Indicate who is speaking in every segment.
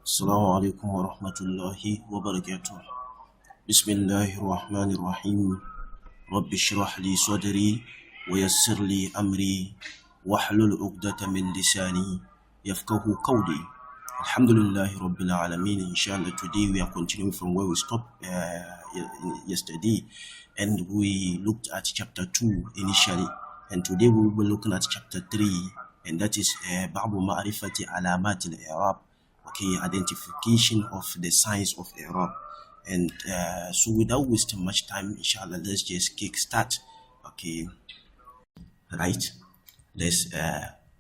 Speaker 1: السلام عليكم ورحمة الله وبركاته. بسم الله الرحمن الرحيم. رب اشرح لي صدري ويسر لي أمري واحلل عقدة من لساني يفقه قولي. Alhamdulillah Rabbil Alameen. Inshallah, today we are continuing from where we stopped yesterday, and we looked at chapter 2 initially, and today we will be looking at chapter 3, and that is Babu Ma'rifati Alamat Al-I'rab. Okay, identification of the signs of I'rab. And so without wasting much time, inshallah, let's just kick start. Okay, right, let's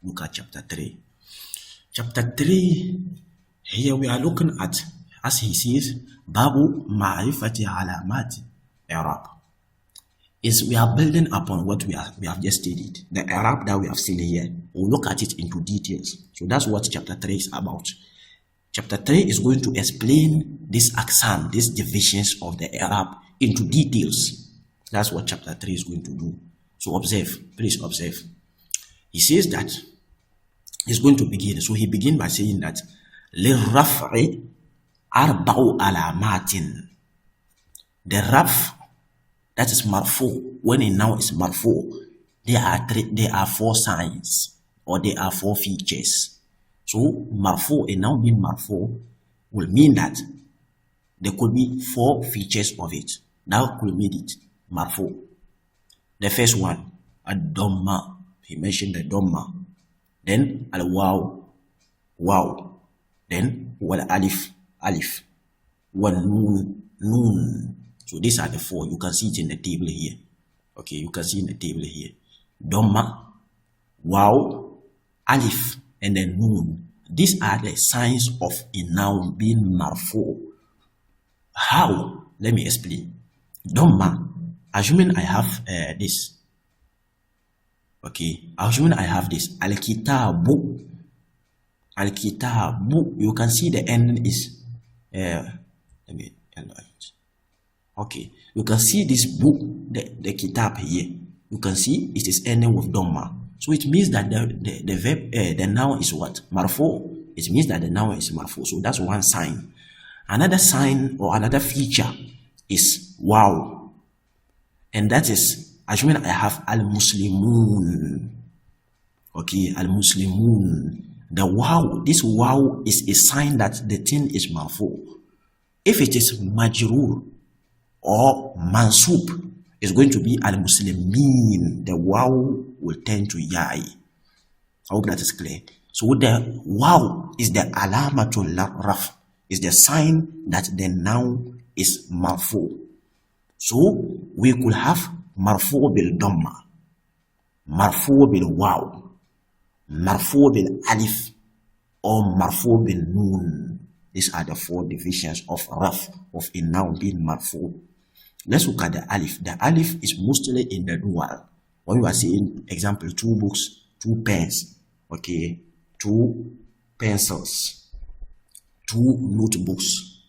Speaker 1: look at chapter 3. Chapter 3, here we are looking at, as he says, Babu Ma'rifati Alamat I'rab. We are building upon what we have just studied. The I'rab that we have seen here, we'll look at it into details. So that's what chapter 3 is about. Chapter 3 is going to explain this aqsam, these divisions of the I'rab into details. That's what chapter 3 is going to do. So observe, please observe. He says that he's going to begin. So he begins by saying that لِلرَّفْعِ أَرْبَعُ عَلَامَاتٍ. The raf, that is marfu, when a noun is marfu, there are 4 signs, or there are 4 features. So marfu, a noun being marfu, will mean that there could be 4 features of it. That could make it marfu. The first one, ad-dhamma. He mentioned the dhamma. Then al-waw, waw. Then wal-alif, alif. Wal-noon, noon. So these are the 4. You can see it in the table here. Okay, you can see in the table here. Dhamma, waw, alif, and then noon. These are the signs of a noun being marfu. How? Let me explain. Dhamma, assuming I have this. Okay, assuming I have this. Al-kitabu. Al-kitabu. You can see the ending is let me enlarge. Okay, you can see this book, the kitab here. You can see it is ending with dhamma. So it means that the verb, the noun is what? Marfu. It means that the noun is marfu. So that's one sign. Another sign or another feature is wow. And that is, assuming I have al-muslimun. Okay, al-muslimun. The wow, this wow is a sign that the thing is marfu. If it is majrur or mansub, it's going to be al-muslimin. The wow will turn to yai. I hope that is clear. So the wow is the alamatul raf, is the sign that the noun is marfu. So we could have marfu bil dhamma, marfu bil waw, marfu bil alif, or marfu bil noon. These are the 4 divisions of raf, of a noun being marfu. Let's look at the alif. The alif is mostly in the dual. When you are saying, example, 2 books, 2 pens, okay, 2 pencils, 2 notebooks,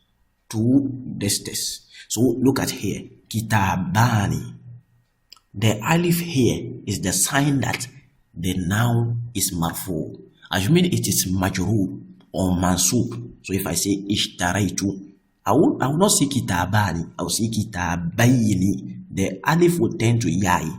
Speaker 1: 2 dusters. So look at here, kitabani. The alif here is the sign that the noun is marfu. Assuming it is majrur or mansub. So if I say ishtaraitu, I will not say kitabani, I will say kitabayni. The alif will turn to yai.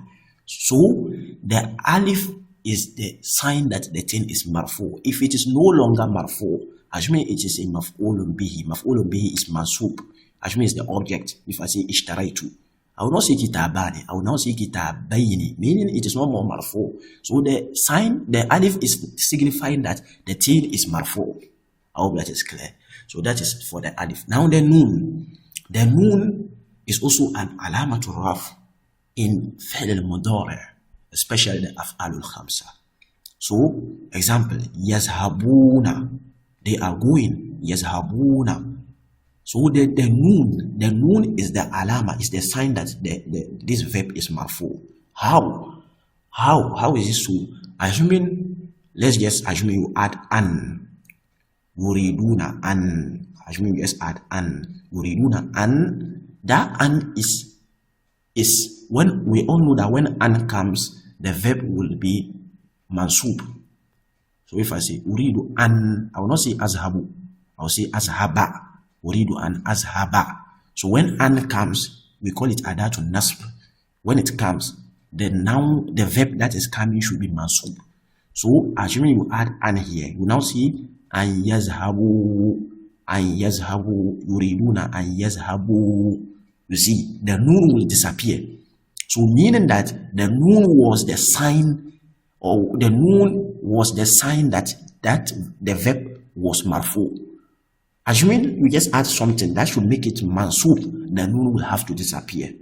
Speaker 1: So the alif is the sign that the thing is marfu. If it is no longer marfu, assuming it is a maf'ulun bihi. Maf'ulun bihi is mansub. Assuming it's the object. If I say ishtaraitu, I will not say kitabani, I will not say kitabayni, meaning it is no more marfu. So the sign, the alif is signifying that the thing is marfu. I hope that is clear. So that is for the alif. Now the noon. The noon is also an alamatul raf in fi'l al-mudari', especially the af'alul khamsa. So, example, yazhabuna. They are going. Yazhabuna. So the noon is the alama, is the sign that this verb is marfu. How? How is it so? Assuming, let's just assume you add an. Yuriduna an. Assuming you just add an. Yuriduna an. That an is when we all know that when an comes, the verb will be mansub. So if I say uridu an, I will not say azhabu. I'll say azhaba. Uridu an azhaba. So when an comes, we call it adatu nasb. When it comes, the noun, the verb that is coming should be mansub. So assuming you add an here, you now see an yazhabu, yuriduna an yazhabu. You see, the noon will disappear. So meaning that the noon was the sign, or the noon was the sign that the verb was marfu. Assuming we just add something that should make it mansub, the noon will have to disappear.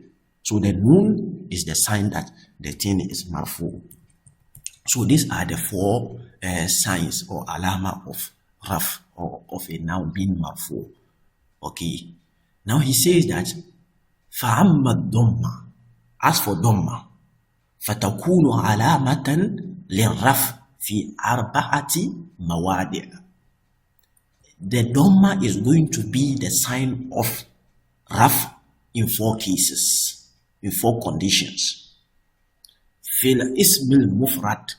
Speaker 1: So the noon is the sign that the thing is marfu. So these are the four signs or alama of raf, or of a noun being marfu. Okay. Now he says that فَعَمَّ الضَّمَّةِ. As for dhamma, فَتَكُونُ عَلَامَةً لِلرَّفْعِ فِي أَرْبَعَةِ مَوَادِعٍ. The dhamma is going to be the sign of raf in 4 cases, in 4 conditions. في الاسم المفرد.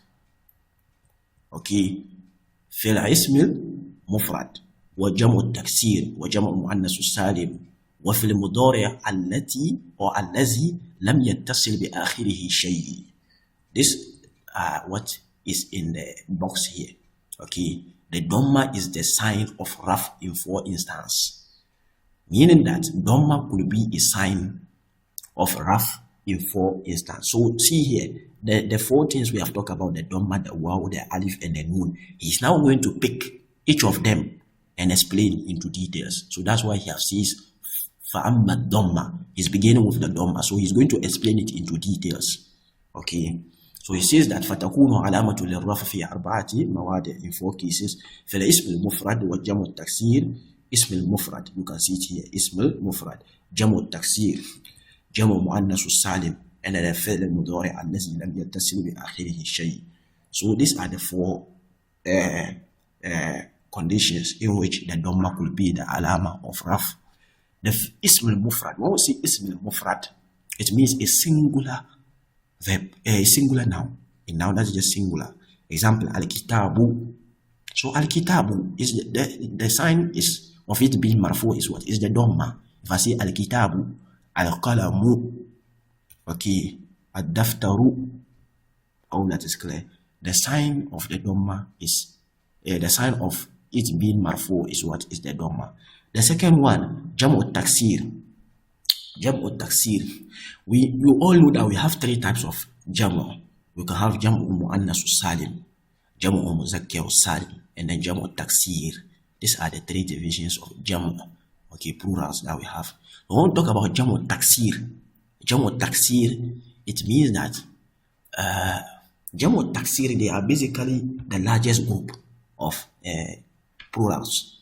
Speaker 1: Okay. في الاسم المفرد وجمع التكسير وجمع المؤنث السالم وفي المضارع التي or الذي لم يتصل بآخره شيء. This what is in the box here. Okay, the dhamma is the sign of raf in 4 instances, meaning that dhamma could be a sign of raf in 4 instances. So see here, the 4 things we have talked about, the dhamma, the waw, the alif, and the noon. He's now going to pick each of them and explain into details. So that's why he has says فَأَمَّا الضَّمَّةِ. He's beginning with the dhamma, so he's going to explain it into details. Okay, so he says that فَتَكُونُ عَلَامَةُ لِلرَّفْعِ فِي 4 مواضع, in 4 cases. فَالْإِسْمِ الْمُفْرَدِ وَجَمْعُ التَّكْسِيرِ. اسم المفرد, you can see it here, اسم المفرد. جمع التكسير, جمع مؤنث السالم, and the فعل المضارع الذي لم يتصل بآخره شيء. So these are the 4 conditions in which the dhamma could be the alama of raf. The ism al-mufrad, when we say ism al-mufrad, it means a singular verb, a singular noun. A noun that is just singular. Example, al-kitabu. So al-kitabu is the sign is of it being marfu is what? Is the dhamma. If I say al-kitabu, al-qalamu, okay, ad-daftaru, all that is clear. The sign of the dhamma is, the sign of it being marfu is what? Is the dhamma. The second one, jam'u taksir. Jam'u taksir. You all know that we have 3 types of jam'u. We can have jam'u mu'annas salim, jam'u muzakkar salim, and then jam'u taksir. These are the 3 divisions of jam'u. Okay, plurals that we have. We want to talk about jam'u taksir. Jam'u taksir, it means that jam'u taksir, they are basically the largest group of plurals.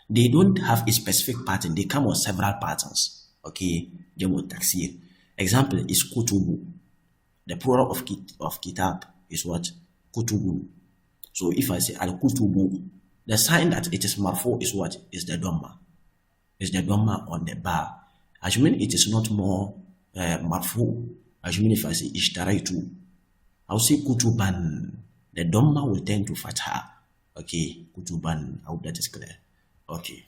Speaker 1: They don't have a specific pattern. They come on several patterns. Okay, jamu taksir. Example is kutubu. The plural of kitab is what? Kutubu. So if I say al-kutubu, the sign that it is marfu is what? Is the dhamma. Is the dhamma on the bar. Assuming it is not more marfu. Assuming if I say ishtaraitu, I'll say kutuban. The dhamma will tend to fatha. Okay, kutuban. I hope that is clear. Okay,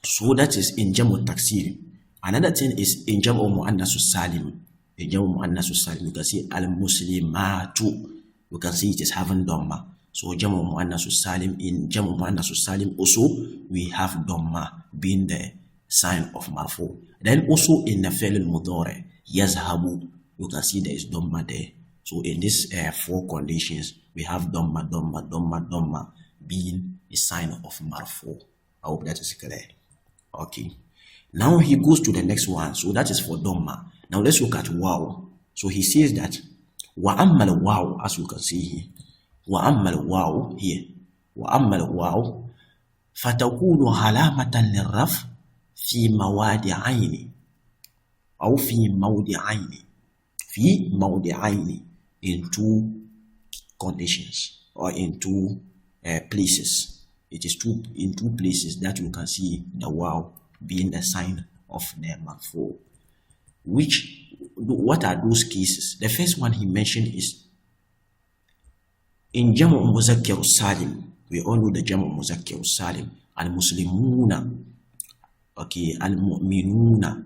Speaker 1: so that is in jamu taksir. Another thing is in jamu mu'annas salim. In jamu mu'annas salim, you can see al-muslimatu. You can see it is having dhamma. So jamu mu'annas salim, in jamu mu'annas salim also we have dhamma being the sign of marfu. Then also in the fi'l al-mudari, yazhabu, you can see there is dhamma there. So in these 4 conditions, we have dhamma being a sign of marfu. I hope that is clear. Okay. Now he goes to the next one. So that is for dhamma. Now let's look at waw. So he says that wa ammal waw, as you can see here. Wa ammal waw here. Wa ammal waw fatakunu alamatan lirraf fi mawadi'aini aw fi mawdi'aini. Fi mawdi'aini, in 2 conditions or in 2 places. It is in 2 places that you can see the waw being the sign of the marfu. What are those cases? The first one he mentioned is in jamu muzakkar salim. We all know the jamu muzakkar salim. al-muslimuna, okay, al-mu'minuna,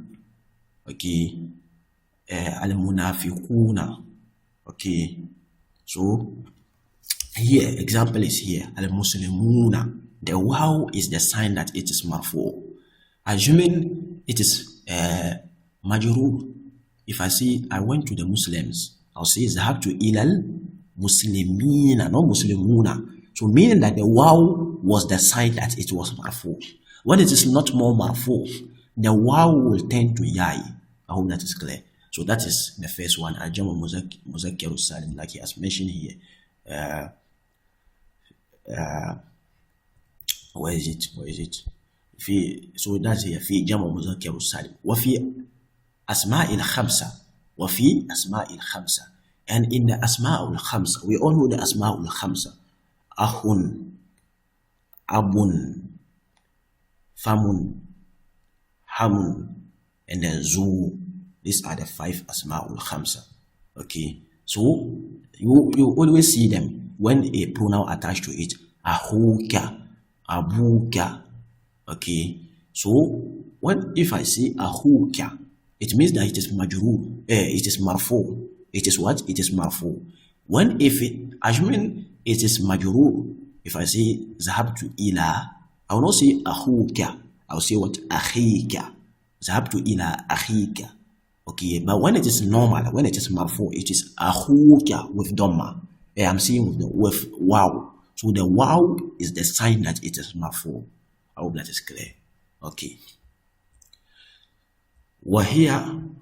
Speaker 1: okay, al-munafiquna, okay. So here, example is here, al-muslimuna. The wow is the sign that it is marfu. Assuming it is majrur. If I say I went to the Muslims, I'll say zahabtu ilal muslimina, not muslimuna. So meaning that the wow was the sign that it was marfu. When it is not more marfu, the wow will tend to yai. I hope that is clear. So that is the first one. Al-Jamu Muzakkar Salim, like he has mentioned here. Where is it? So that's here. في جمع مذكر السالم وفي أسماء الخمسة وفي أسماء الخمسة. And in the أسماء الخمسة, we all know the أسماء الخمسة. أخ, أب, فم, حم, and then zu. These are the 5 أسماء الخمسة. Okay, so you always see them when a pronoun attached to it. أخوك, أبوك. Okay, so if I say أخوك, it means that it is majrur, it is marfu. It is what? It is marfu. Assuming it is majrur, if I say zahabtu ila, I will not say أخوك, I will say what? أخيك. zahabtu ila أخيك. Okay, but when it is normal, when it is marfu, it is أخوك with dhamma. I'm saying with wow. So the wow is the sign that it is marfu. I hope that is clear. Okay. وهي,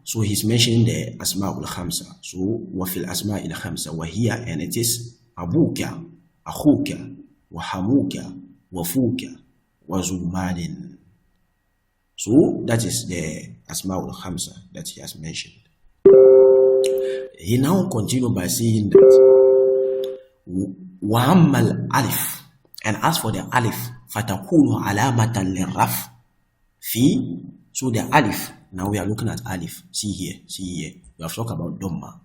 Speaker 1: so he's mentioning the أسماء الخمسة. So وفي الأسماء الخمسة وهي, and it is أبوك, أخوك, وحموك, وفوك, وزمان. So that is the أسماء الخمسة that he has mentioned. He now continued by saying that وأما الألف, and as for the alif, فتكون علامة للرفع في. So the alif, now we are looking at alif. See here. We have talked about dhamma.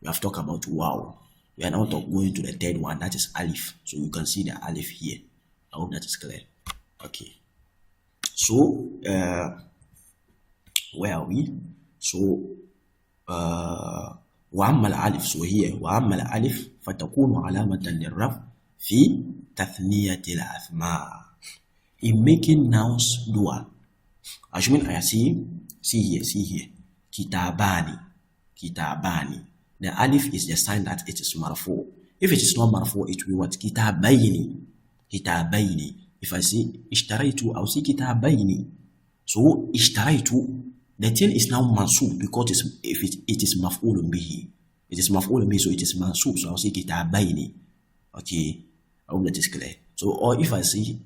Speaker 1: We have talked about wow. We are now going to the third one, that is alif. So you can see the alif here. I hope that is clear. Okay. So where are we? So وأما الألف, so here وأما الألف فتكون علامة للرفع في تثنية الأسماء, in making nouns dual. Assuming I see here, kitabani. The alif is the sign that it is marfu. If it is not marfu, it will be what? Kitabayni. If I say ishtaraitu, I will say kitabayni. So ishtaraitu, the thing is now mansub because it is maf'ulun bihi. It is maf'ulun bihi, so it is mansub. So I will say kitabayni. Okay, I hope that is clear. So, or if I say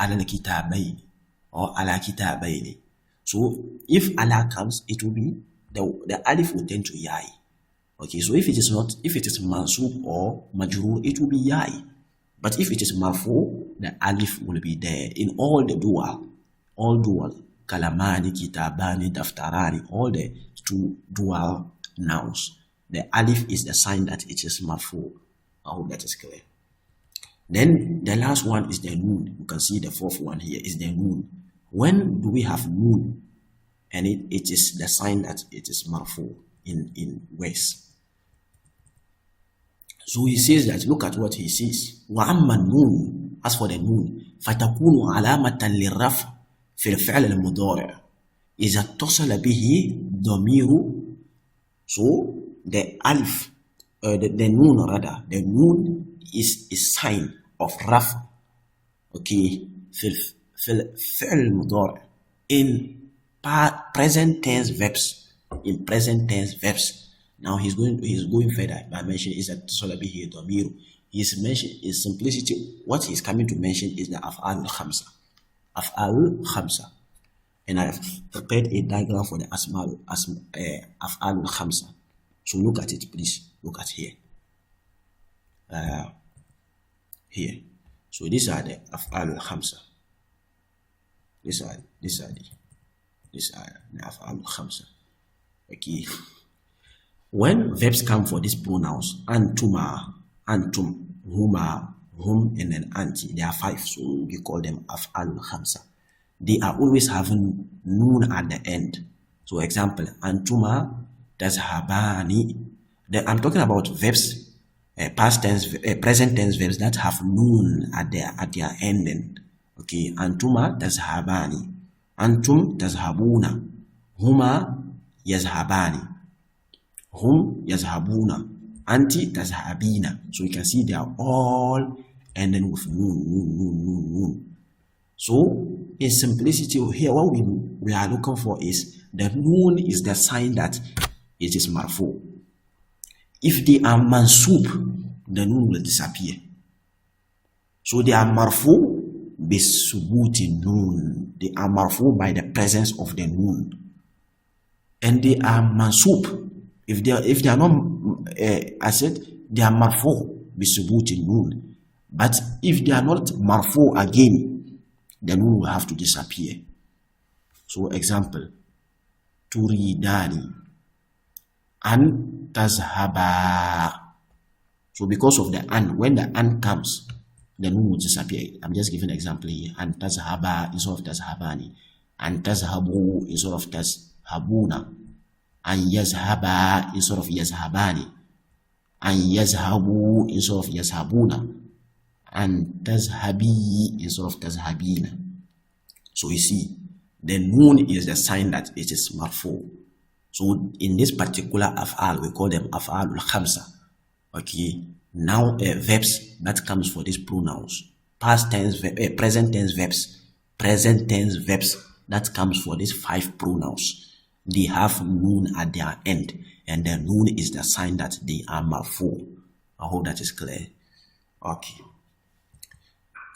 Speaker 1: ala kitabayni or ala kitabayni, so if ala comes, it will be the alif will tend to yai. Okay, so if it is mansub or majrur, it will be yai. But if it is marfu, the alif will be there in all dual, kalamani, kitabani, daftarani, all the two dual nouns. The alif is the sign that it is marfu. I hope that is clear. Then the last one is the noon. You can see the fourth one here is the noon. When do we have noon? And it is the sign that it is marfu in words. So he says that, look at what he says. وَأَمَّا النُّونُ, as for the noon, فَتَكُونُ عَلَامَةً لِلرَّفْعِ في الفعل المضارع إذا اتصل به ضمير. So the alif, the noon rather, the noon is a sign of raf. Okay, في الفعل المضارع, in present tense verbs. In present tense verbs. Now he's going further by mentioning is that here damiru. He's mentioned in simplicity. What he's coming to mention is the af'al khamsa. And I've prepared a diagram for the af'al khamsa. So look at it, please. Look at here. Here. So these are the af'al khamsa. These are the af'al khamsa. Okay. When verbs come for these pronouns, antuma, antum, huma, hum, and then anti. There are 5, so we call them af'alul khamsa. They are always having noon at the end. So example, antuma tazhabani. Then I'm talking about verbs, past tense, present tense verbs that have noon at their ending. Okay, antuma tazhabani, antum tazhabuna, huma yazhabani, hum yazhabuna, anti tazhabina. So you can see they are all ending with noon. So in simplicity here, what we are looking for is the noon is the sign that it is marfu. If they are mansub, the noon will disappear. So they are marfu bisubuti noon. They are marfu by the presence of the noon. And they are mansub. If they are not, I said, they are marfu bisubuti noon. But if they are not marfu again, the noon will have to disappear. So example, turidani an tazhaba. So because of the an, when the an comes, the noon will disappear. I'm just giving an example here. An tazhaba instead of tazhabani. An tazhabu instead of tazhabuna. An yazhaba instead of yazhabani. An yazhabu instead of yazhabuna. And tazhabi instead of tazhabina. So you see, the noon is the sign that it is marfu. So in this particular af'al, we call them af'alul khamsa. Okay, now verbs that comes for these pronouns, past tense, present tense verbs that comes for these 5 pronouns. They have noon at their end, and the noon is the sign that they are marfu. I hope that is clear. Okay.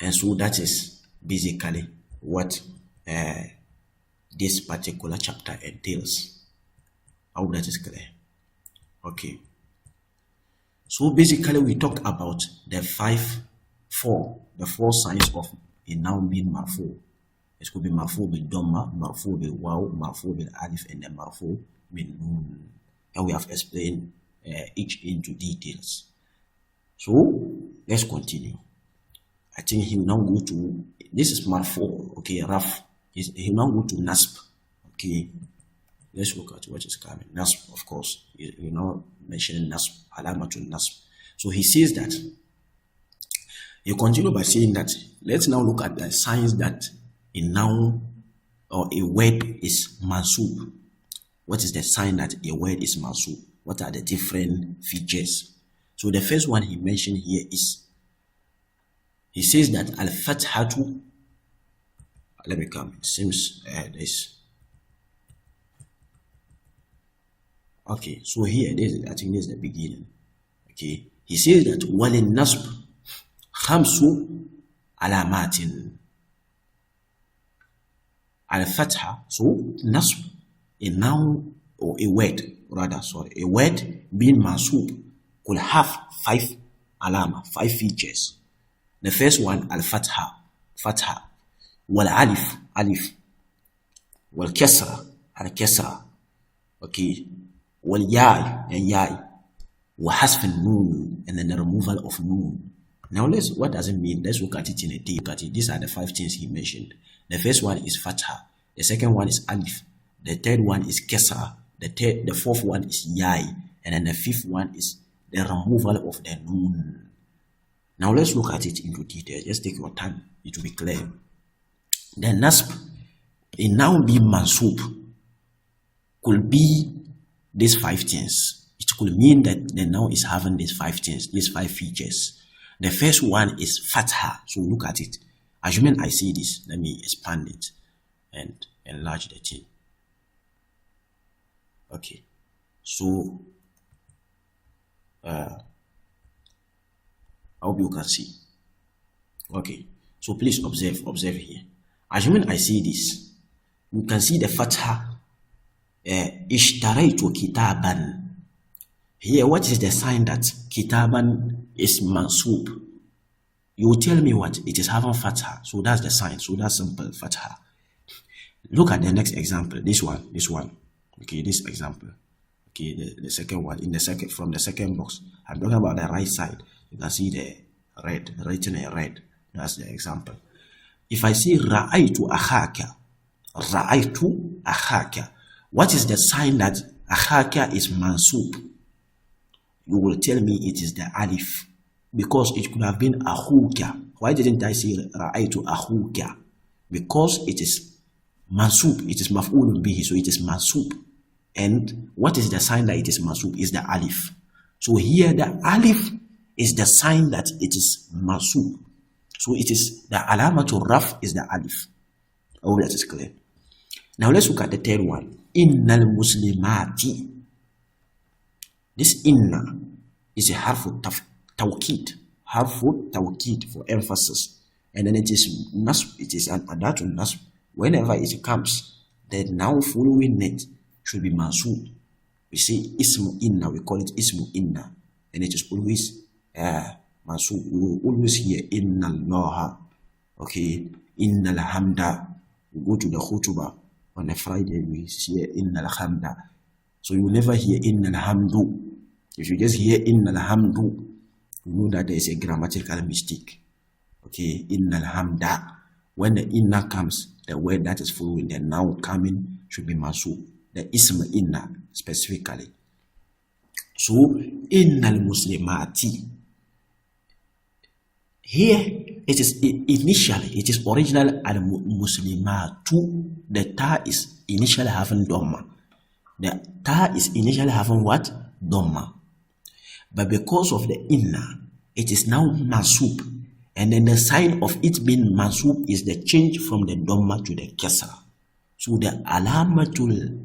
Speaker 1: And so that is basically what this particular chapter entails. I hope that is clear. Okay. So basically we talked about the 4 signs of a noun being marfu. It could be marfu bil dhamma, marfu bil waw, marfu bil alif, and then marfu bil nun. And we have explained each into details. So let's continue. I think he will now go to, this is marfu, okay, raf. He will now go to nasb, okay. Let's look at what is coming. Nasb, of course, you know, mentioning nasb, alamatul nasb. So he says that, you continue by saying that, let's now look at the signs that a noun or a word is mansub. What is the sign that a word is mansub? What are the different features? So the first one he mentioned here is, he says that al-fathatu, let me come, it seems this. Okay, so here, I think this is the beginning. Okay, he says that walin nasb khamsu alamatin. Al-fatha, so nasb, a noun or a word, a word being mansub could have 5 alama, 5 features. The first one, al-fatha, fatha, wal-alif, alif, wal-kasra, al-kasra, okay, wal-ya'i, and ya'i, wa-hasf noon, and then the removal of noon. Now what does it mean? Let's look at it in a day. Look at it. These are the 5 things he mentioned. The first one is fatha, the second one is alif, the third one is kasra, the fourth one is ya'i, and then the fifth one is the removal of the noon. Now let's look at it into detail. Just take your time, it will be clear. The nasb, a noun being mansub, could be these 5 things. It could mean that the noun is having these 5 things, these 5 features. The first one is fatha. So look at it. Assuming I see this, let me expand it and enlarge the thing. Okay. So I hope you can see. Okay. So please observe here. Assuming I see this, you can see the fatha. Ishtaraitu kitaban. Here, what is the sign that kitaban is mansub? You tell me what? It is having fatha. So that's the sign. So that's simple, fatha. Look at the next example. This one. Okay, this example. Okay, the second one. From the second box. I'm talking about the right side. You can see the red, written in red. That's the example. If I say ra'aytu akhaka, ra'aytu akhaka, what is the sign that akhaka is mansub? You will tell me it is the alif, because it could have been akhuka. Why didn't I say ra'aytu akhuka? Because it is mansub, it is maf'ulun bihi, so it is mansub. And what is the sign that it is mansub? Is the alif. So here the alif is the sign that it is mansub. So it is the alamatul raf is the alif. I hope that is clear. Now let's look at the third one. Innal muslimati. This inna is a harfu tawkid. Harfu tawkid for emphasis. And then it is nasb, it is an adatul nasb. Whenever it comes, the noun following it should be mansub. We say ismu inna, we call it ismu inna. And it is always mansub. We will always hear inna allaha. Okay, inna alhamda. We go to the khutbah on a Friday, we hear inna alhamda. So you will never hear inna alhamdu. If you just hear inna alhamdu, you know that there is a grammatical mistake. Okay, inna alhamda. When the inna comes, the word that is following the noun coming should be mansub. The ism inna specifically. So innal muslimati. Here it is initially, it is original al muslimatu. The ta is initially having dhamma. The ta is initially having what? Dhamma. But because of the inna, it is now mansub. And then the sign of it being mansub is the change from the dhamma to the kasra. So the alamatul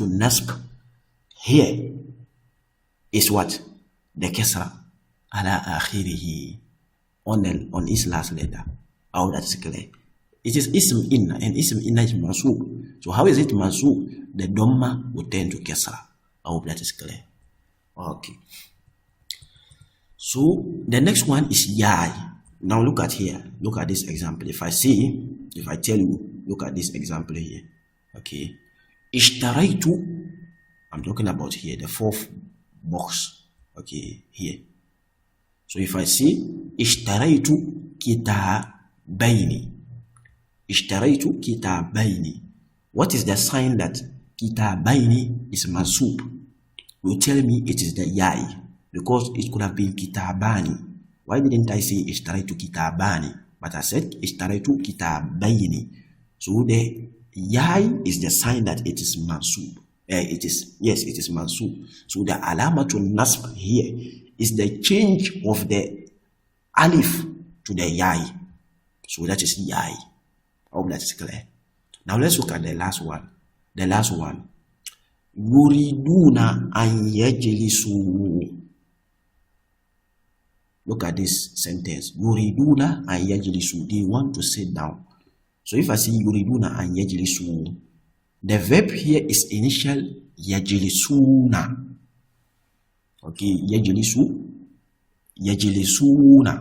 Speaker 1: nasb here is what? The kasra ala akhirihi, on its last letter. Oh, that's clear. It is ism inna, and ism inna is mansub. So how is it mansub? The dhamma will turn to kasra. I hope that is clear. Okay. So the next one is yai. Now look at here. Look at this example. If I tell you, look at this example here. Okay. Ishtaraitu. I'm talking about here, the fourth box. Okay, here. So if I say ishtaraitu kitabaini. Ishtaraitu kitabaini. What is the sign that kitabaini is mansub? You tell me it is the yai. Because it could have been kitabani. Why didn't I say ishtaraitu kitabani? But I said ishtaraitu kitabaini. So the yai is the sign that it is mansub. It is mansub. So the alamatul nasb here is the change of the alif to the yai. So that is yai. I hope that is clear. Now let's look at the last one. The last one. Yuriduna an yajlisu. Look at this sentence. Yuriduna an yajlisu. They want to sit down. So if I say yuriduna an yajlisu, the verb here is initial yajlisuna. Okay, yajlisu, yajlisuna.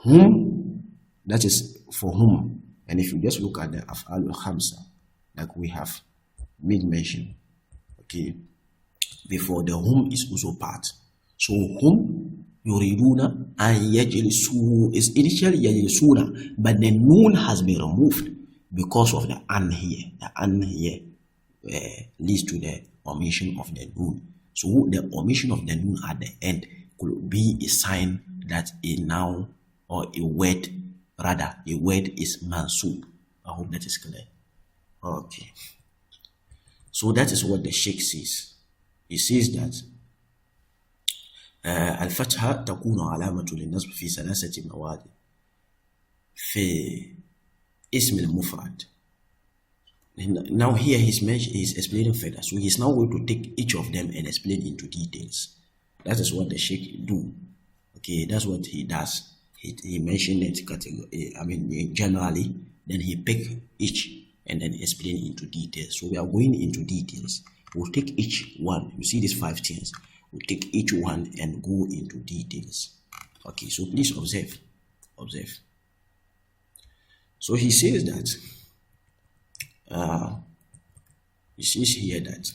Speaker 1: Whom? That is for whom. And if you just look at the af'al al-khamsa, like we have made mention, okay, before, the whom is also part. So whom yuriduna an yajlisu is initially yajlisuna, but the noon has been removed because of the an here. The an here leads to the omission of the noon. So the omission of the noon at the end could be a sign that a noun or a word is mansub. I hope that is clear. Okay. So that is what the Sheikh says. He says that الفتحة تكون علامة للنصب في ثلاثة مواد في اسم المفرد. Now here he's explaining further. So he's now going to take each of them and explain into details. That is what the Sheikh do. Okay, that's what he does. He mentioned it generally, then he pick each and then explain into details. So we are going into details. We'll take each one. You see these 5 things. We'll take each one and go into details. Okay, so please observe. So he says that he says here that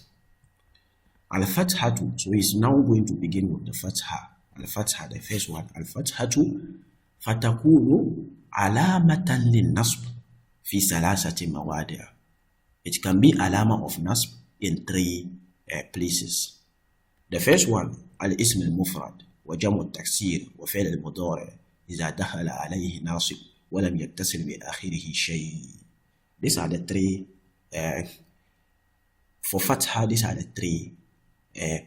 Speaker 1: Al-Fathatu, so he's now going to begin with the Fatha. Al-Fatha, the first one. Al-Fathatu fatakunu alamatan lin-nasb fi salasati mawadi'. It can be alama of nasb in three places. The first one, al-ism al-mufrad wa jamu al-taksir wa fi'l al-mudari' إذا دخل عليه ناصب ولم يتصل بآخره شيء. These are the three, for Fatha, these are the three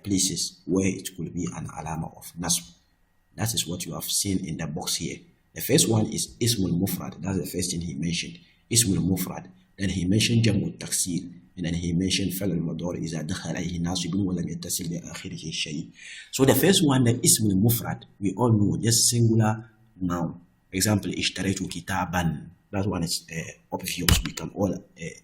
Speaker 1: places where it could be an alama of nasb. That is what you have seen in the box here. The first one is Ismul Mufrad. That's the first thing he mentioned. Ismul Mufrad. Then he mentioned Jamu Taksir. And then he mentioned Fal al-Mudari إذا دخل عليه ناصب ولم يتصل بآخره شيء. So the first one, the Ismul Mufrad, we all know, just singular noun. Example, Ishtaraitu kitaban. That one is obvious. We can all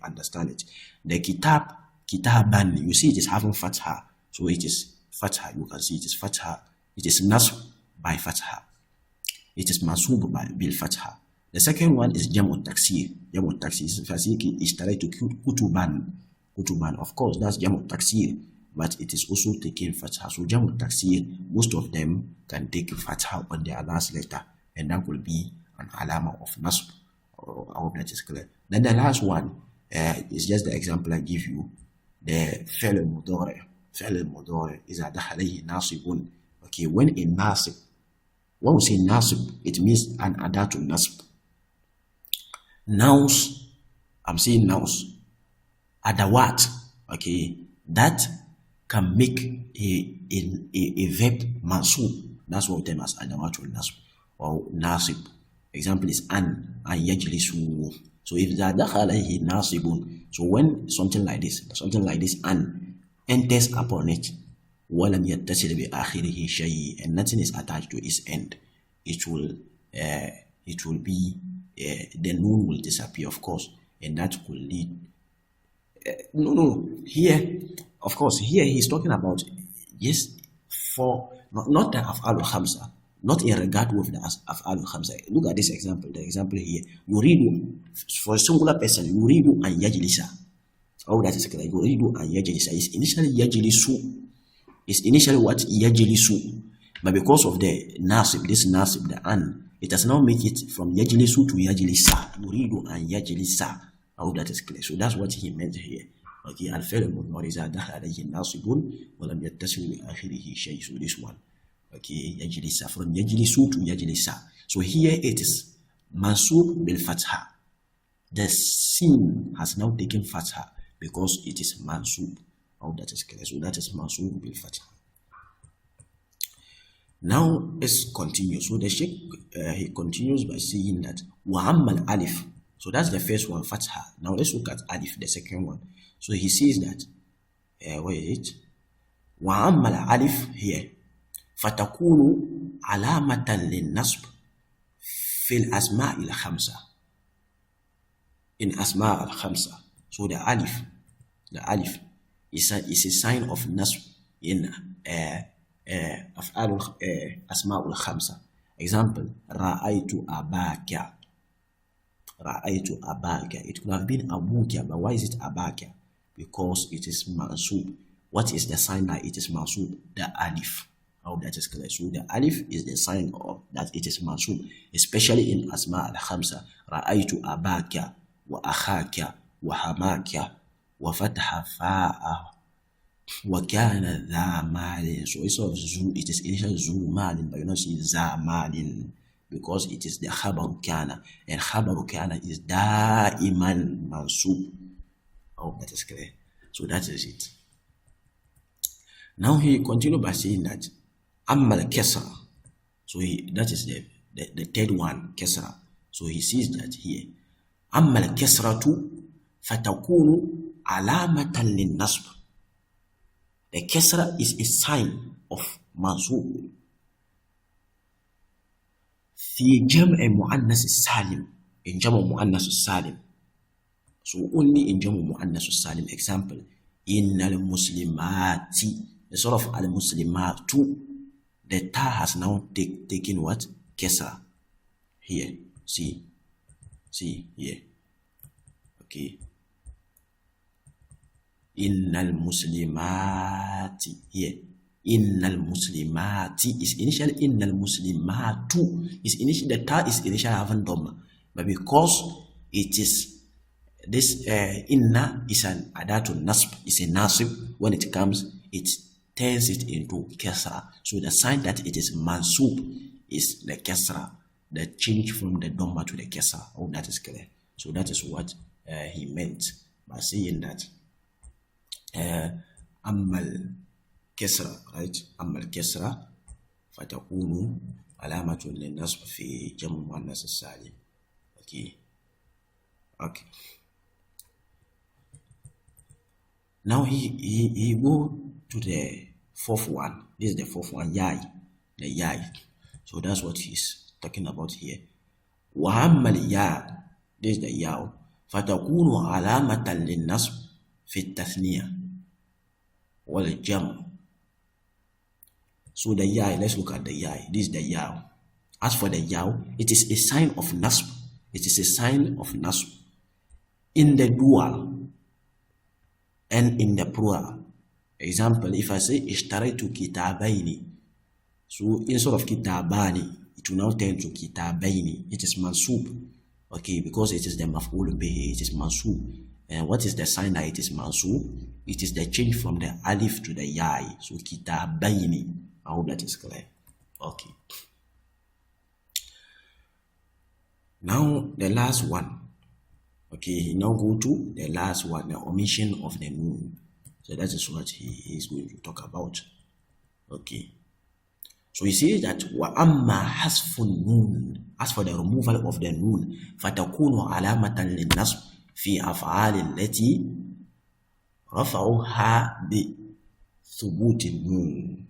Speaker 1: understand it. The kitab, kitaban, you see it is having fatha. So it is fatha. You can see it is fatha. It is nasb by fatha. It is masub by bil fatha. The second one is jamu taksir. Jamu taksir is fasiki ishtaraitu kutuban. Kutuban, of course, that's jamu taksir, but it is also taking fatha. So jamu taksir, most of them can take fatha on their last letter, and that will be an alama of nasb. I hope that is clear. Then the last one is just the example I give you. The fi'l al-mudari. Fi'l al-mudari is alayhi nasibun. Okay, when in nasib, when we say nasib, it means an adatul nasb. Nouns, I'm saying nouns, adawat, okay, that can make a verb mansub. That's what we term as adawatul nasb or nasib. Example is an yajlisu. So if dakhala alayhi nasibun, so when something like this, an enters upon it, walam yattasil bi akhirihi shay, and nothing is attached to its end, it will be the noon will disappear, of course, and that could lead. Here, of course, here he's talking about, yes, for not the af'al al-khamsa, not in regard with the af'al al-khamsa. Look at this example. The example here, yuridu, for a singular person, yuridu an yajlisa. Oh, that is correct. Yuridu an yajlisa is initially yajlisu. It's initially what? Yajlisu. But because of the nasib, this nasib, the an, it has now make it from yajlisu to yajlisa. Yuridu an yajlisa. Oh, that is clear. So that's what he meant here. Okay, al-fi'l al-mudari إذا دخل عليه ناصب ولم يتصل بآخره شيء. So this one. Okay, yajlisa, from yajlisu to yajlisa. So here it is mansub bil fatha. The sin has now taken fatha because it is mansub. Oh, that is clear. So that is mansub bil fatha. Now let's continue. So the Sheikh he continues by saying that wa ammal alif. So that's the first one, fatha. Now let's look at alif, the second one. So he says that wait, wa ammal alif here. فتكون علامة للنصب في الأسماء الخمسة. In أسماء الخمسة. So the alif is a sign of nasb in أفعال أسماء الخمسة. Example, رأيت أباك. رأيت أباك. It could have been أبوك, but why is it أباك? Because it is mansub. What is the sign that it is mansub? The alif. Oh, that is clear. So the alif is the sign of that it is mansub, especially in asma al-khamsa. Ra'aytu abaka wa akhaka wa hamaka wa fatha fa'a wa kana dha malin. So instead of zu, it is initially zu malin, but you don't see za malin because it is the khabaru kana, and khabaru kana is da'iman mansub. Oh, that is clear. So that is it. Now he continued by saying that Ammal Kesra. So that is the third one, Kesra. So he says that here. Ammal Kesratu fatakunu alamatan lin nasb. The Kesra is a sign of mansub. Fi jam'i mu'annas salim. In jam'i mu'annas salim. So only in jam'i mu'annas salim. Example, innal muslimati. The sort of al-muslimatu. The ta has now taken what? Kesra. Here. See here. Okay. Innal muslimati here. Innal muslimati is initially innal muslimatu is initially the ta is initially having dhamma, but because it is this inna is an adatun nasb, is a nasib. When it comes, it turns it into kasra. So the sign that it is mansub is the kasra, the change from the dhamma to the kasra. Oh, that is clear. So that is what he meant by saying that amal kasra, right? Amal kasra fatakunu alamatun linnasb fi jamu muannas salim. Okay. Now he go to the fourth one. This is the fourth one, yai, the yai. So that's what he's talking about here. Wa ammal ya, this is the yaw. Fatakunu alamatan linnasb fi tathniya wal jam. So the yai, let's look at the yai. This is the yaw. As for the yaw, it is a sign of nasb. It is a sign of nasb in the dual and in the plural. Example, if I say ishtaraitu kitabaini, so instead of kitabani, it will now turn to kitabaini. It is mansub, okay, because it is the maf'ul bihi, it is mansub. And what is the sign that it is mansub? It is the change from the alif to the yai. So kitabaini. I hope that is clear. Okay. Now the last one. Okay, now go to the last one, the omission of the noon. So that is what he is going to talk about. Okay. So he says that wa amma hasfun noon. As for the removal of the noon, fatakunu alamatan linnasb fi af'al allati rafa'uha bi thubuti noon.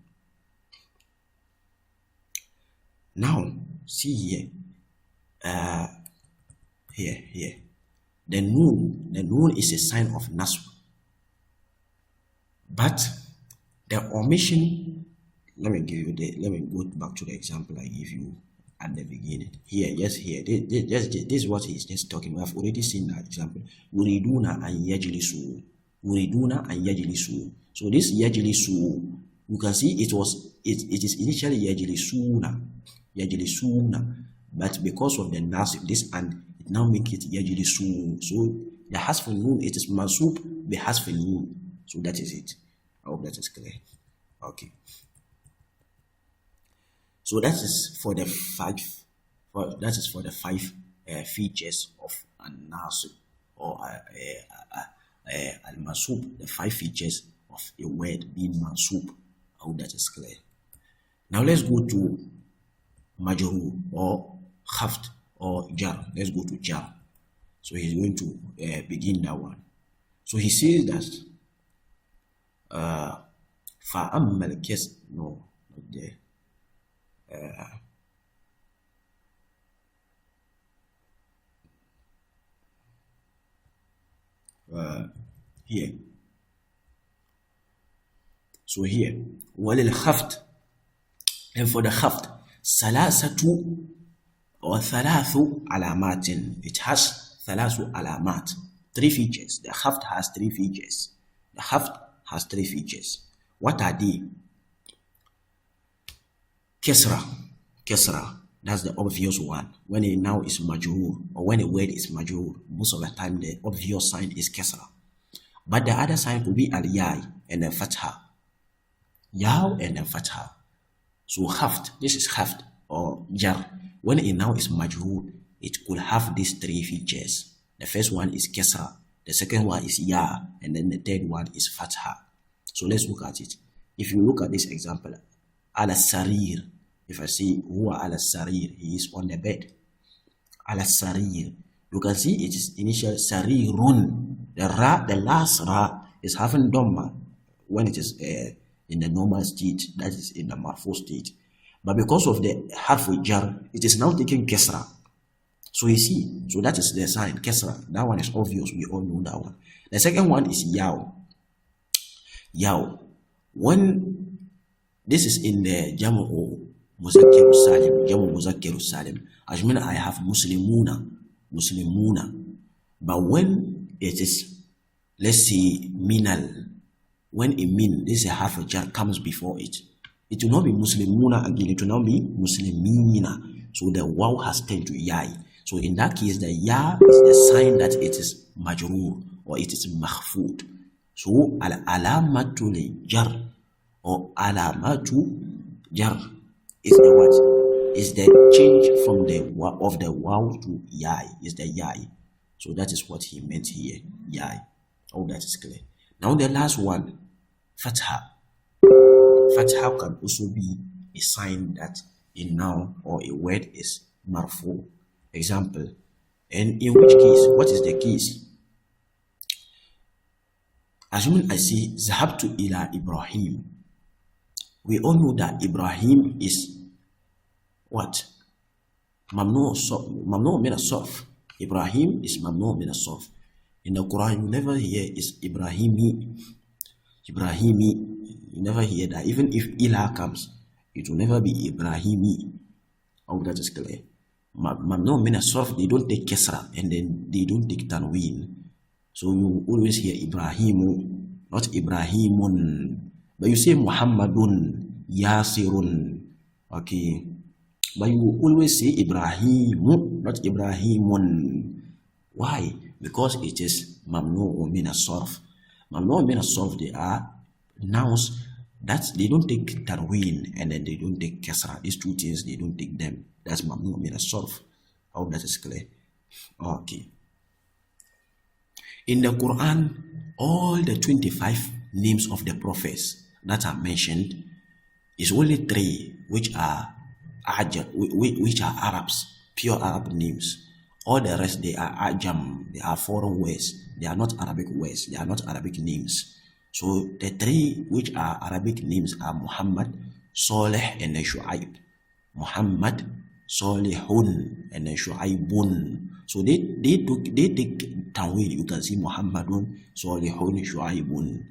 Speaker 1: Now see here. Here. The noon is a sign of nasb. But the omission, let me go back to the example I gave you at the beginning. Here, yes, here. This is what he's just talking about. I've already seen that example. Uriduna an yajlisu. So this yajlisu, you can see it is initially yajlisuna, but because of the nasib, this and it now make it yajlisun. So the hasf noon, it is mansub bi hasf noon. So that is it. I hope that is clear. Okay. So that is for the five features of an-nasib or al-mansub, the 5 features of a word being mansub. I hope that is clear. Now let's go to majrur or khaft or jar. Let's go to jar. So he's going to begin that one. So he says that فَأَمَّا الْكَسْرُ, no, not there. Here. So here, وَلِلْخَفْتِ, and for the khaft, ثلاثة or ثلاث علامات. It has ثلاث علامات, 3 features. The khaft has 3 features. The khaft has 3 features. What are they? Kesra, that's the obvious one. When a noun is majrur or when a word is majrur, most of the time the obvious sign is kesra. But the other sign could be al-yai and then fatha. Yaw and then fatha. So khaft, this is khaft or jar. When a noun is majrur, it could have these 3 features. The first one is kesra, the second one is ya, and then the third one is fatha. So let's look at it. If you look at this example, al-sarir, if I say huwa al-sarir, he is on the bed. Al-sarir, you can see it is initial sarirun. The last ra is having dhamma when it is in the normal state, that is in the marfu state. But because of the harfu jar, it is now taking kesra. So you see, so that is the sign, kesra. That one is obvious, we all know that one. The second one is yaw. Yaw. When this is in the jamu muzakkiru salim, as mean I have muslimuna. But when it is let's say minal. When a min, this is a half a jar, comes before it, it will not be muslimuna again, it will not be muslimina. So the waw has turned to yai. So in that case, the ya is the sign that it is majrur or it is mahfud. So al-alamatu li-jar or alamatu jar is the what? Is the change from the of the waw to yai, is the yai. So that is what he meant here, yai. Oh, that is clear. Now the last one, fatha. Fatha can also be a sign that a noun or a word is marfu. Example, and in which case, what is the case? Assuming I say zahabtu ila Ibrahim, we all know that Ibrahim is what? Mamnu min as-sarf. Ibrahim is mamnu min as-sarf. In the Quran, you never hear is Ibrahimi. You never hear that. Even if ilah comes, it will never be Ibrahimi. Oh, that is clear. Mamnu min as-sarf, they don't take kesra and then they don't take tanween. So you always hear Ibrahimu, not Ibrahimun. But you say Muhammadun, Yasirun. Okay. But you always say Ibrahimu, not Ibrahimun. Why? Because it is mamnu min as-sarf. Mamnu min as-sarf, they are nouns that they don't take tarween and then they don't take kasra. These two things, they don't take them. That's mamnu min as-sarf. I hope that is clear. Okay. In the Quran, all the 25 names of the prophets that are mentioned is only 3 which are Arabs, pure Arab names. All the rest, they are Ajam, they are foreign words, they are not Arabic words, they are not Arabic names. So the 3 which are Arabic names are Muhammad, Saleh, and then Shu'aib. Muhammad, Salihun, and then Shu'aibun. So they take tanween. You can see Muhammadun, Salihun, Shu'aibun.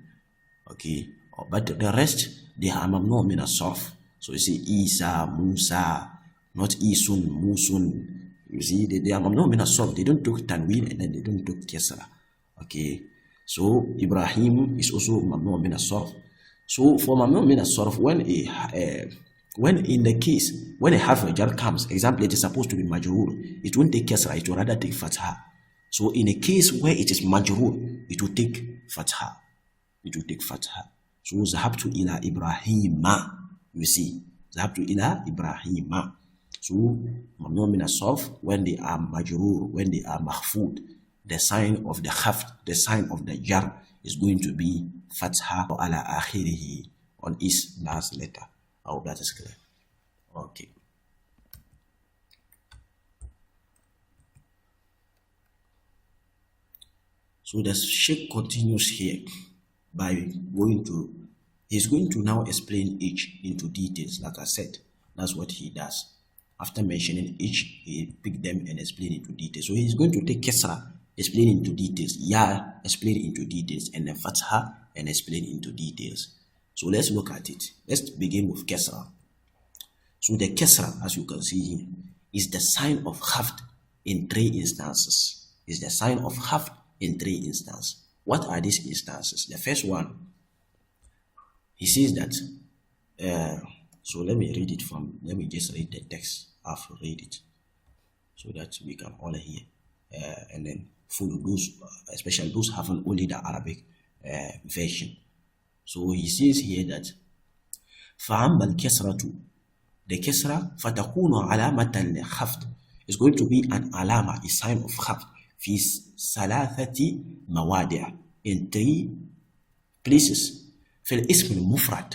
Speaker 1: Okay, but the rest, they are mamnu min as-sarf. So you see Isa, Musa, not Isun, Musun. You see, they are mamnu min as-sarf. They don't take tanween and then they don't take kesra. Okay, so Ibrahim is also mamnu min as-sarf. So for mamnu min as-sarf, when in the case when a half a jar comes, example, it is supposed to be majrur, it won't take kasra, it will rather take fatha. So in a case where it is majrur, it will take fatha. It will take fatha. So zahabtu ila Ibrahima. You see, zahabtu ila Ibrahima. So mamnu min as-sarf, when they are majrur, when they are mahfud, the sign of the khaft, the sign of the jar is going to be fatha ala akhirihi, on its last letter. I hope that is clear. Okay. So the Sheikh continues here by he's going to now explain each into details. Like I said, that's what he does. After mentioning each, he pick them and explain into details. So he's going to take Kesra, explain into details, Ya, explain into details, and then Fatha, and explain into details. So let's look at it. Let's begin with Kesra. So the Kesra, as you can see here, is the sign of Khaft in 3 instances. Is the sign of Khaft in 3 instances. What are these instances? The first one, he says that, so let me just read the text. I've read it so that we can all hear and then follow those, especially those having only the Arabic version. So he says here that فَعَمَّ الْكَسْرَةُ, the Kesra, فَتَكُونُ عَلَامَةً لِخَفْض, is going to be an alama, a sign of khafd, في ثلاثة مواضع, in 3 places. في الاسم المفرد,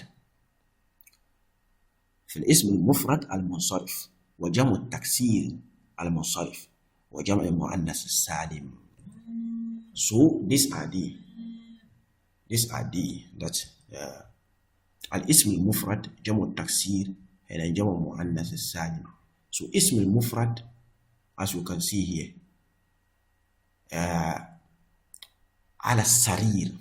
Speaker 1: في الاسم المفرد المنصرف, وجمع التكسير المنصرف, وجمع المؤنث السالم. So these are the that al-ism al-mufrad, jamu al-taksir, and then jamu al-mu'annath al-salim. So ism al-mufrad, as you can see here, ala sarir,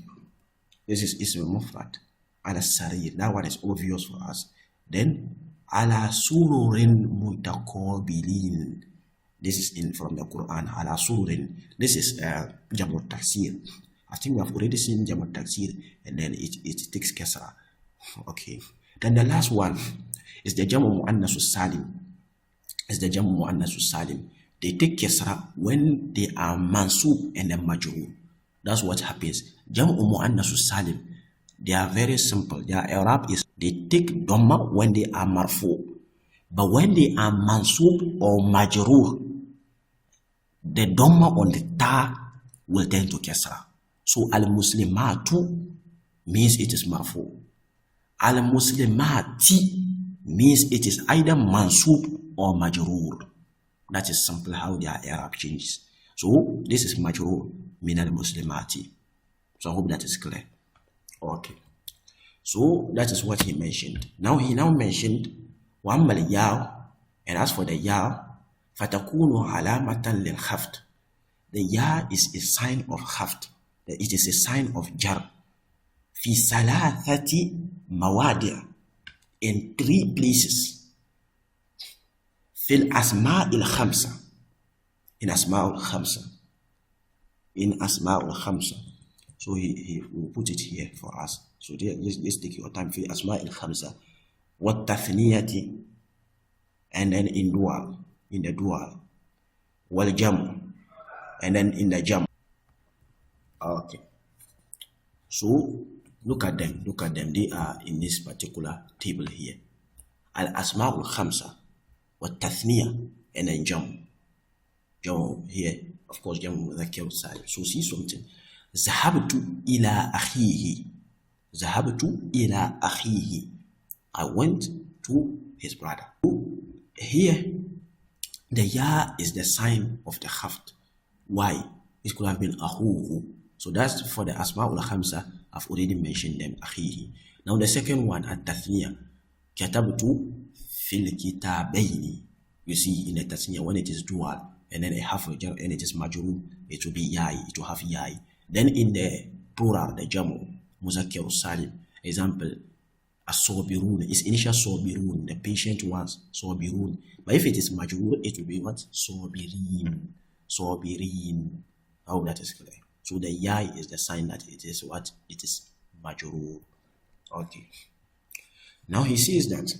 Speaker 1: this is ism al-mufrad, ala sarir, that one is obvious for us. Then ala sururin mutaqabilin, this is from the Quran, ala sururin, this is jamu al-taksir. I think we have already seen Jamu Taksir, and then it takes Kesra. Okay. Then the last one is the Jamu Mu'annasu Salim. Is the Jamu Mu'annasu Salim. They take Kesra when they are Mansub and then Majrur. That's what happens. Jamu Mu'annasu Salim, they are very simple. Their I'rab is they take Dhamma when they are Marfu. But when they are Mansub or Majrur, the Dhamma on the Ta will turn to Kesra. So Al-Muslimatu means it is Marfu. Al-Muslimati means it is either Mansub or Majrur. That is simple how their I'rab changes. So this is Majrur min al-Muslimati. So I hope that is clear. Okay. So that is what he mentioned. Now he mentioned وَأَمَّا الْيَاءُ, and as for the ya, فَتَكُونُ عَلَامَةً لِلْخَفْضِ. The ya is a sign of khafd. It is a sign of jar. فِي ثَلَاثَةِ مَوَادِعٍ, in 3 places. فِي الْأَسْمَاءِ الْخَمْسَةِ, in أسماء الخمسة. In أسماء الخمسة. So he will put it here for us. So let's take your time. في أسماء الخمسة والتثنية, and then in dual, in the dual, والجمع, and then in the jam. Okay. So look at them. They are in this particular table here. Al-Asma' al-Khamsa, والتثنية, and then jam. Jam here, of course, jam mudhakkar salim. So see something. ذهبت إلى أخيه. ذهبت إلى أخيه. I went to his brother. Here, the ya is the sign of the khafd. Why? It could have been ahuhu. So that's for the Asma'ul Khamsa. I've already mentioned them. Akhihi. Now the second one, at-tathniya. Katabtu fil kitabayni. You see in the tathniya when it is dual and then a half and it is majrur, it will be yai. It will have yai. Then in the plural, the jamu, muzakkar salim. Example, as-sabirun is initial sabirun, the patient ones, sabirun. But if it is majrur, it will be what? Sabirin. Sabirin. I hope that is clear. So the yai is the sign that it is what? It is majrur. Okay. Now he says that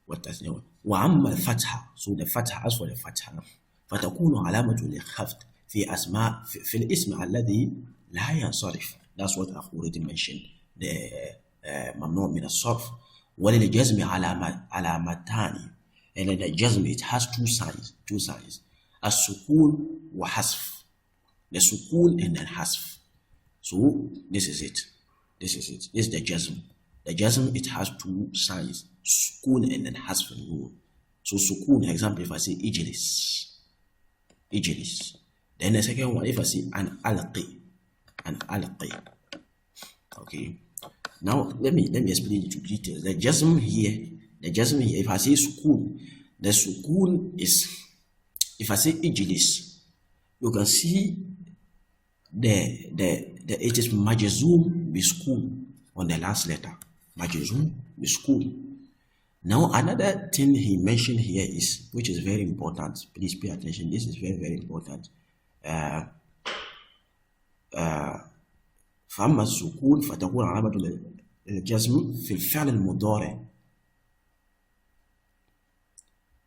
Speaker 1: what does it mean? وَعَمَّ الْفَتْحَ. So the fatha, as for the fatha, فَتَكُونُ عَلَامَةٌ لِلْخَفْضِ في أسماء في الاسم الذي لا ينصرف. That's what I've already mentioned. The ممنوع من الصرف. وللجزم علامتان. And then the jazm, it has two signs. As-sukun wa hasf. The sukun and then hasf. So this is it. This is the jazm. The jazm, it has two signs. Sukun and then hasf. So sukun, example, if I say ijlis. Then the second one, if I say an alqi. Okay. Now let me explain it to details. The jazm here, if I say sukun, the sukun is, if I say ijlis, you can see it is majzum biskun on the last letter. Majzum biskun. Now another thing he mentioned here is, which is very important. Please pay attention. This is very, very important. فأما السكون فتكون علامة الجزم في الفعل المضارع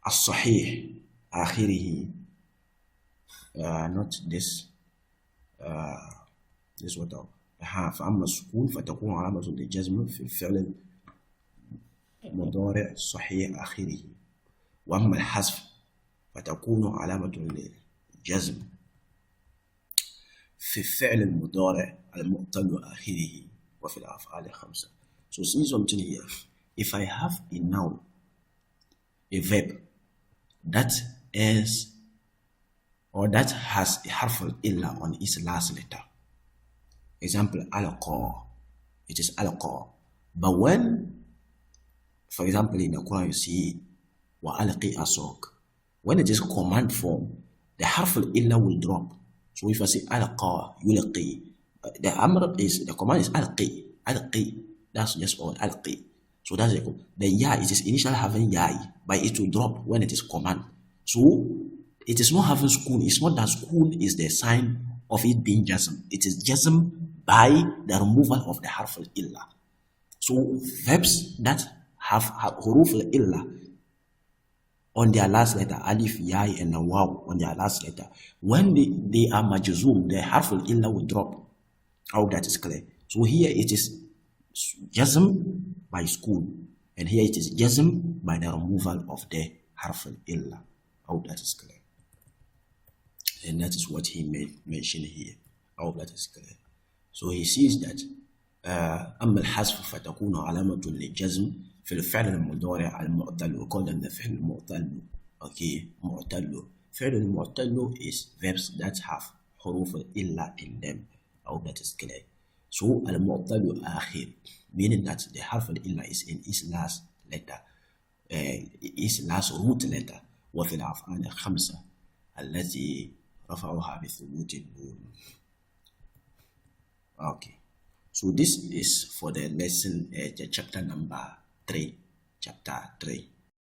Speaker 1: الصحيح آخره. Not this. This what فأما السكون فتكون علامة الجزم في الفعل المضارع الصحيح آخره. وأما الحذف فتكون علامة الجزم في الفعل المضارع المعتل آخره وفي الأفعال الخمسة. So see something here. If I have a noun, a verb that is or that has a harf al-illa on its last letter, example alqa, it is alqa. But when, for example, in the Quran you see wa alqi asok, when it is command form, the harf al-illa will drop. So if I say alqa yulqi, the amr is, the command is alqi. That's just all, alqi. So that's it. The ya, it is initially having ya, but it will drop when it is command. So it is not having sukun. It's not that sukun is the sign of it being jazm. It is jazm by the removal of the harf al-illa. So verbs that have huruf al-illa on their last letter, alif, ya, and waw on their last letter, when they are majzum, the harf al-illa will drop. I hope that is clear. So here it is jazm by sukun, and here it is jazm by the removal of the harf al-illa. I hope that is clear. And that is what he mentioned here. I hope that is clear. So he says that أما الحذف فتكون علامة للجزم في الفعل المضارع المعتل. We call them the فعل المعتل. Okay, معتل. فعل المعتل is verbs that have حروف إلا in them. I hope that is clear. So المعتل آخر, meaning that the harf إلا is in its last letter, its last root letter. وفي الأفعال الخمسة التي رفعوها بثبوت النون. Okay. So this is for the lesson, chapter number 3. Chapter 3.